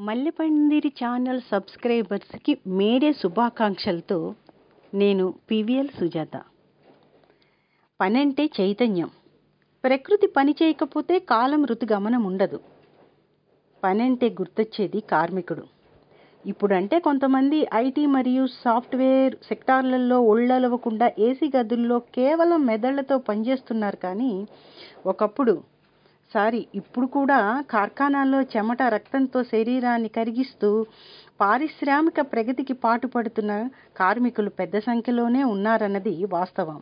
మల్లెపందిరి channel సబ్స్క్రైబర్స్కి May Day శుభాకాంక్షలతో నేను PVL Sujatha. పనంటే చైతన్యం. ప్రకృతి పని చేయకపోతే కాలం ఋతుగమనం ఉండదు. పనంటే గుర్తొచ్చేది కార్మికుడు. ఇప్పుడంటే కొంతమంది ఐటీ మరియు సాఫ్ట్వేర్ సెక్టార్లలో ఒళ్ళలవకుండా ఏసీ గదుల్లో కేవలం మెదళ్లతో పనిచేస్తున్నారు. కానీ ఇప్పుడు కూడా కార్ఖానాల్లో చెమట రక్తంతో శరీరాన్ని కరిగిస్తూ పారిశ్రామిక ప్రగతికి పాటుపడుతున్న కార్మికులు పెద్ద సంఖ్యలోనే ఉన్నారన్నది వాస్తవం.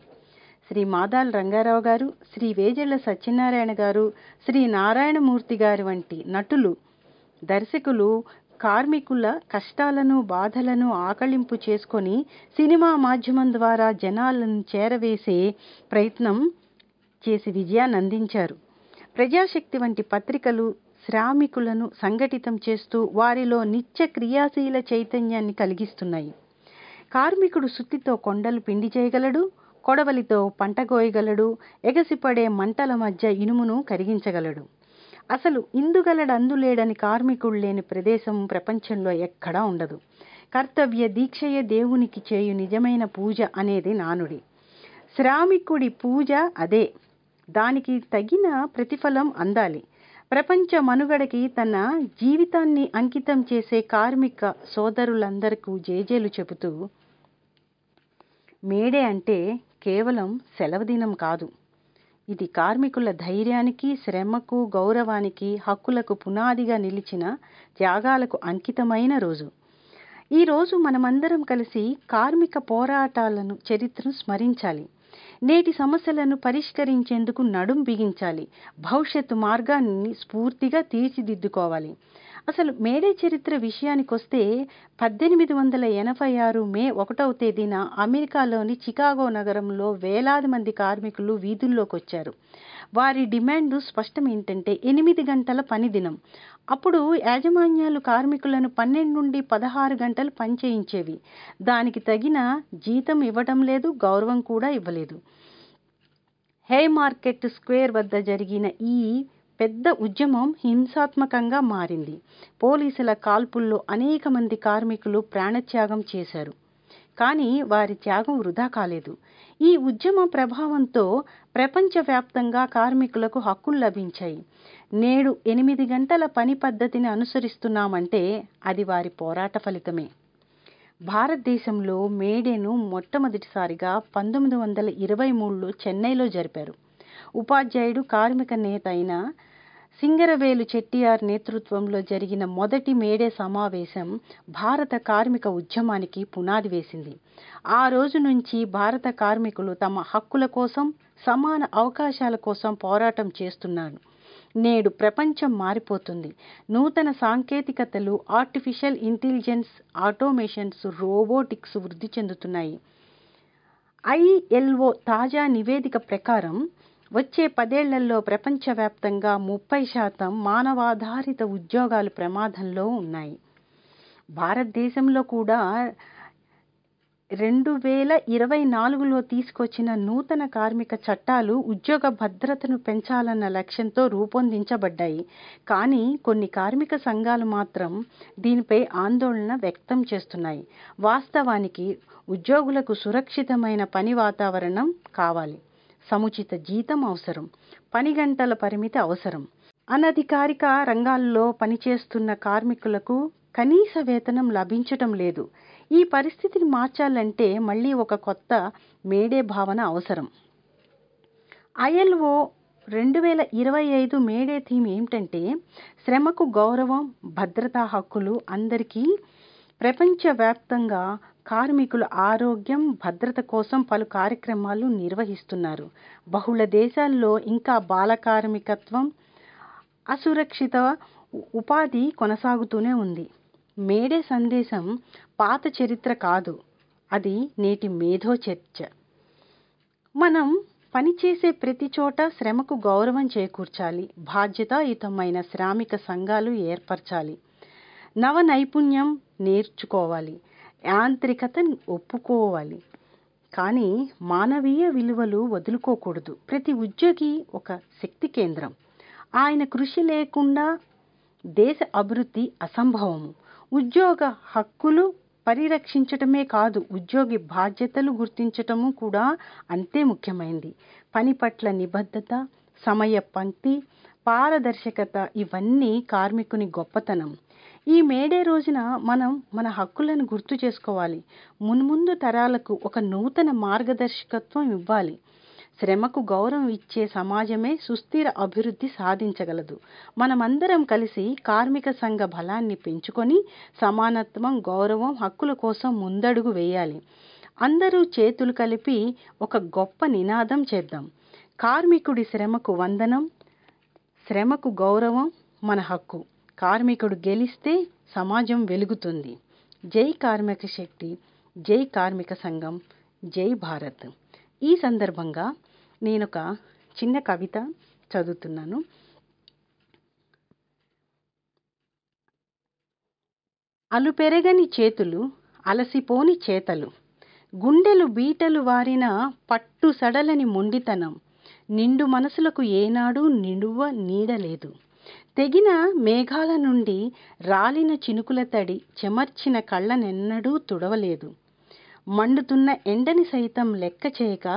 శ్రీ మాదాల రంగారావు గారు, శ్రీ వేజెళ్ల సత్యనారాయణ గారు, శ్రీ నారాయణమూర్తి గారు వంటి నటులు, దర్శకులు కార్మికుల కష్టాలను బాధలను ఆకళింపు చేసుకొని సినిమా మాధ్యమం ద్వారా జనాలను చేరవేసే ప్రయత్నం చేసి విజయాన్ని అందించారు. ప్రజాశక్తి వంటి పత్రికలు శ్రామికులను సంఘటితం చేస్తూ వారిలో నిత్య క్రియాశీల చైతన్యాన్ని కలిగిస్తున్నాయి. కార్మికుడు సుత్తితో కొండలు పిండి చేయగలడు, కొడవలితో పంట కోయగలడు, ఎగసిపడే మంటల మధ్య ఇనుమును కరిగించగలడు. అసలు ఇందుగలడు అందులేడని కార్మికుడు లేని ప్రదేశం ప్రపంచంలో ఎక్కడా ఉండదు. కర్తవ్య దీక్షయే దేవునికి చేయు నిజమైన పూజ అనేది నానుడి. శ్రామికుడి పూజ అదే. దానికి తగిన ప్రతిఫలం అందాలి. ప్రపంచ మనుగడకి తన జీవితాన్ని అంకితం చేసే కార్మిక సోదరులందరికీ జేజేలు చెబుతూ, మేడే అంటే కేవలం సెలవు దినం కాదు. ఇది కార్మికుల ధైర్యానికి, శ్రమకు, గౌరవానికి, హక్కులకు పునాదిగా నిలిచిన త్యాగాలకు అంకితమైన రోజు. ఈ రోజు మనమందరం కలిసి కార్మిక పోరాటాలను చరిత్రను స్మరించాలి. నేటి సమస్యలను పరిష్కరించేందుకు నడుం బిగించాలి. భవిష్యత్తు మార్గాన్ని స్ఫూర్తిగా తీర్చిదిద్దుకోవాలి. అసలు మేడే చరిత్ర విషయానికొస్తే 1886 మే 1వ తేదీన అమెరికాలోని చికాగో నగరంలో వేలాది మంది కార్మికులు వీధుల్లోకి వచ్చారు. వారి డిమాండ్ స్పష్టం. ఏంటంటే 8 గంటల పని దినం. అప్పుడు యాజమాన్యాలు కార్మికులను 12 నుండి 16 గంటలు పనిచేయించేవి. దానికి తగిన జీతం ఇవ్వడం లేదు, గౌరవం కూడా ఇవ్వలేదు. హే మార్కెట్ స్క్వేర్ వద్ద జరిగిన ఈ పెద్ద ఉద్యమం హింసాత్మకంగా మారింది. పోలీసుల కాల్పుల్లో అనేక మంది కార్మికులు ప్రాణత్యాగం చేశారు. కానీ వారి త్యాగం వృధా కాలేదు. ఈ ఉద్యమ ప్రభావంతో ప్రపంచవ్యాప్తంగా కార్మికులకు హక్కులు లభించాయి. నేడు 8 గంటల పని పద్ధతిని అనుసరిస్తున్నామంటే అది వారి పోరాట ఫలితమే. భారతదేశంలో మేడేను మొట్టమొదటిసారిగా 1923లో చెన్నైలో జరిపారు. ఉపాధ్యాయుడు, కార్మిక నేత అయిన సింగరవేలు చెట్టియార్ నేతృత్వంలో జరిగిన మొదటి మేడే సమావేశం భారత కార్మిక ఉద్యమానికి పునాది వేసింది. ఆ రోజు నుంచి భారత కార్మికులు తమ హక్కుల కోసం, సమాన అవకాశాల కోసం పోరాటం చేస్తున్నారు. నేడు ప్రపంచం మారిపోతుంది. నూతన సాంకేతికతలు, ఆర్టిఫిషియల్ ఇంటెలిజెన్స్, ఆటోమేషన్స్, రోబోటిక్స్ వృద్ధి చెందుతున్నాయి. ILO తాజా నివేదిక ప్రకారం వచ్చే 10 ఏళ్లలో ప్రపంచవ్యాప్తంగా 30% మానవాధారిత ఉద్యోగాలు ప్రమాదంలో ఉన్నాయి. భారతదేశంలో కూడా 2024లో తీసుకొచ్చిన నూతన కార్మిక చట్టాలు ఉద్యోగ భద్రతను పెంచాలన్న లక్ష్యంతో రూపొందించబడ్డాయి. కానీ కొన్ని కార్మిక సంఘాలు మాత్రం దీనిపై ఆందోళన వ్యక్తం చేస్తున్నాయి. వాస్తవానికి ఉద్యోగులకు సురక్షితమైన పని వాతావరణం కావాలి. సముచిత జీతం అవసరం. పని గంటల పరిమితి అవసరం. అనధికారిక రంగాల్లో పనిచేస్తున్న కార్మికులకు కనీస వేతనం లభించటం లేదు. ఈ పరిస్థితిని మార్చాలంటే మళ్ళీ ఒక కొత్త మేడే భావన అవసరం. ILO 2025 మేడే థీమ్ ఏమిటంటే శ్రమకు గౌరవం, భద్రతా హక్కులు అందరికీ. ప్రపంచవ్యాప్తంగా కార్మికుల ఆరోగ్యం, భద్రత కోసం పలు కార్యక్రమాలు నిర్వహిస్తున్నారు. బహుళ దేశాల్లో ఇంకా బాల కార్మికత్వం, అసురక్షిత ఉపాధి కొనసాగుతూనే ఉంది. మేడే సందేశం పాత చరిత్ర కాదు, అది నేటి మేధో చర్చ. మనం పనిచేసే ప్రతి చోట శ్రమకు గౌరవం చేకూర్చాలి. బాధ్యతాయుతమైన శ్రామిక సంఘాలు ఏర్పరచాలి. నవ నైపుణ్యం నేర్చుకోవాలి. యాంత్రికతను ఒప్పుకోవాలి. కానీ మానవీయ విలువలు వదులుకోకూడదు. ప్రతి ఉద్యోగి ఒక శక్తి కేంద్రం. ఆయన కృషి లేకుండా దేశ అభివృద్ధి అసంభవము. ఉద్యోగ హక్కులు పరిరక్షించటమే కాదు, ఉద్యోగి బాధ్యతలు గుర్తించటము కూడా అంతే ముఖ్యమైనది. పని పట్ల నిబద్ధత, సమయ పంక్తి, పారదర్శకత ఇవన్నీ కార్మికుని గొప్పతనం. ఈ మేడే రోజున మనం మన హక్కులను గుర్తు చేసుకోవాలి. మున్ముందు తరాలకు ఒక నూతన మార్గదర్శకత్వం ఇవ్వాలి. శ్రమకు గౌరవం ఇచ్చే సమాజమే సుస్థిర అభివృద్ధి సాధించగలదు. మనమందరం కలిసి కార్మిక సంఘ బలాన్ని పెంచుకొని సమానత్వం, గౌరవం, హక్కుల కోసం ముందడుగు వేయాలి. అందరూ చేతులు కలిపి ఒక గొప్ప నినాదం చేద్దాం. కార్మికుడి శ్రమకు వందనం, శ్రమకు గౌరవం, మన హక్కు. కార్మికుడు గెలిస్తే సమాజం వెలుగుతుంది. జై కార్మిక శక్తి, జై కార్మిక సంఘం, జై భారత్. ఈ సందర్భంగా నేనొక చిన్న కవిత చదువుతున్నాను. అలుపెరగని చేతులు, అలసిపోని చేతలు, గుండెలు బీటలు వారిన పట్టు సడలని మొండితనం, నిండు మనసులకు ఏనాడు నిడువ నీడలేదు. తెగిన మేఘాల నుండి రాలిన చినుకుల తడి చెమర్చిన కళ్ళనెన్నడూ తుడవలేదు. మండుతున్న ఎండని సైతం లెక్క చేయక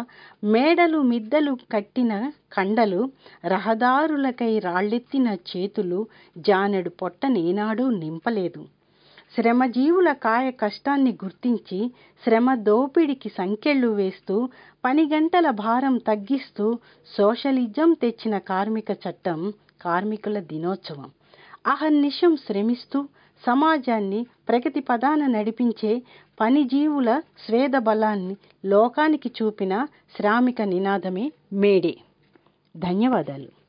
మేడలు మిద్దలు కట్టిన కండలు, రహదారులకై రాళ్ళెత్తిన చేతులు, జానెడు పొట్టనేనాడూ నింపలేదు. శ్రమజీవుల కాయ కష్టాన్ని గుర్తించి శ్రమ దోపిడికి సంకెళ్ళు వేస్తూ పని గంటల భారం తగ్గిస్తూ సోషలిజం తెచ్చిన కార్మిక చట్టం కార్మికుల దినోత్సవం. అహర్నిశం శ్రమిస్తూ సమాజాన్ని ప్రగతి పదాన నడిపించే పనిజీవుల స్వేద బలాన్ని లోకానికి చూపిన శ్రామిక నినాదమే మేడే. ధన్యవాదాలు.